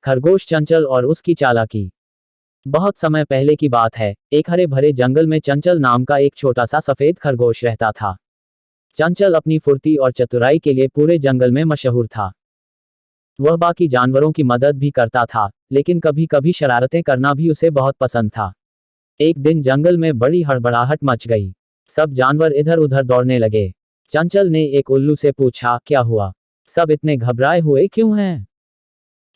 खरगोश चंचल और उसकी चालाकी। बहुत समय पहले की बात है, एक हरे भरे जंगल में चंचल नाम का एक छोटा सा सफेद खरगोश रहता था। चंचल अपनी फुर्ती और चतुराई के लिए पूरे जंगल में मशहूर था। वह बाकी जानवरों की मदद भी करता था, लेकिन कभी कभी शरारतें करना भी उसे बहुत पसंद था। एक दिन जंगल में बड़ी हड़बड़ाहट मच गई। सब जानवर इधर उधर दौड़ने लगे। चंचल ने एक उल्लू से पूछा, क्या हुआ? सब इतने घबराए हुए क्यों हैं?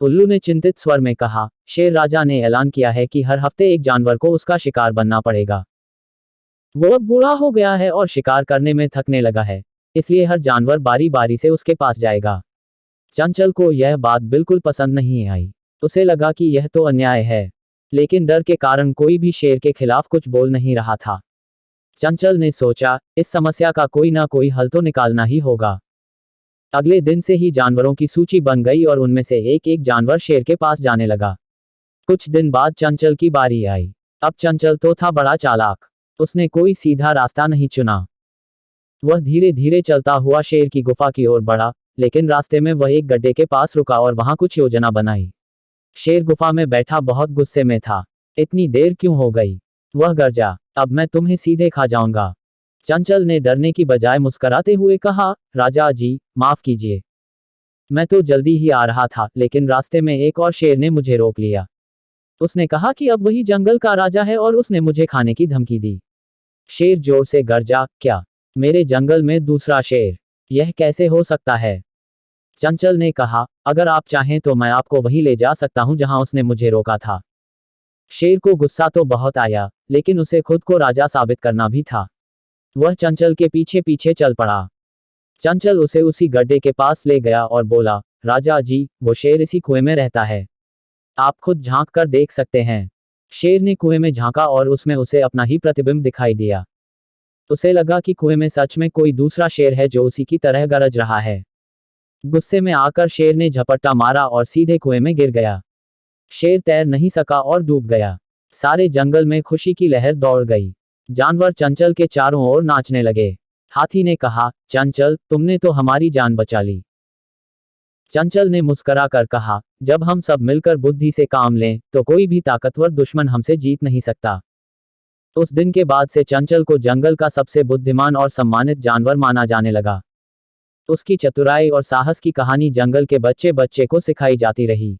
उल्लू ने चिंतित स्वर में कहा, शेर राजा ने ऐलान किया है कि हर हफ्ते एक जानवर को उसका शिकार बनना पड़ेगा। वो अब बूढ़ा हो गया है और शिकार करने में थकने लगा है, इसलिए हर जानवर बारी बारी से उसके पास जाएगा। चंचल को यह बात बिल्कुल पसंद नहीं आई। उसे लगा कि यह तो अन्याय है, लेकिन डर के कारण कोई भी शेर के खिलाफ कुछ बोल नहीं रहा था। चंचल ने सोचा, इस समस्या का कोई ना कोई हल तो निकालना ही होगा। अगले दिन से ही जानवरों की सूची बन गई और उनमें से एक एक जानवर शेर के पास जाने लगा। कुछ दिन बाद चंचल की बारी आई। अब चंचल तो था बड़ा चालाक। उसने कोई सीधा रास्ता नहीं चुना। वह धीरे धीरे चलता हुआ शेर की गुफा की ओर बढ़ा, लेकिन रास्ते में वह एक गड्ढे के पास रुका और वहां कुछ योजना बनाई। शेर गुफा में बैठा बहुत गुस्से में था। इतनी देर क्यों हो गई? वह गरजा, अब मैं तुम्हें सीधे खा जाऊंगा। चंचल ने डरने की बजाय मुस्कुराते हुए कहा, राजा जी, माफ कीजिए। मैं तो जल्दी ही आ रहा था, लेकिन रास्ते में एक और शेर ने मुझे रोक लिया। उसने कहा कि अब वही जंगल का राजा है और उसने मुझे खाने की धमकी दी। शेर जोर से गरजा, क्या? मेरे जंगल में दूसरा शेर? यह कैसे हो सकता है? चंचल ने कहा, अगर आप चाहें तो मैं आपको वहीं ले जा सकता हूं जहां उसने मुझे रोका था। शेर को गुस्सा तो बहुत आया, लेकिन उसे खुद को राजा साबित करना भी था। वह चंचल के पीछे पीछे चल पड़ा। चंचल उसे उसी गड्ढे के पास ले गया और बोला, राजा जी, वो शेर इसी कुएं में रहता है। आप खुद झांक कर देख सकते हैं। शेर ने कुएं में झांका और उसमें उसे अपना ही प्रतिबिंब दिखाई दिया। उसे लगा कि कुएं में सच में कोई दूसरा शेर है जो उसी की तरह गरज रहा है। गुस्से में आकर शेर ने झपट्टा मारा और सीधे कुएं में गिर गया। शेर तैर नहीं सका और डूब गया। सारे जंगल में खुशी की लहर दौड़ गई। जानवर चंचल के चारों ओर नाचने लगे। हाथी ने कहा, चंचल, तुमने तो हमारी जान बचा ली। चंचल ने मुस्कुरा कर कहा, जब हम सब मिलकर बुद्धि से काम लें, तो कोई भी ताकतवर दुश्मन हमसे जीत नहीं सकता। उस दिन के बाद से चंचल को जंगल का सबसे बुद्धिमान और सम्मानित जानवर माना जाने लगा। उसकी चतुराई और साहस की कहानी जंगल के बच्चे बच्चे को सिखाई जाती रही।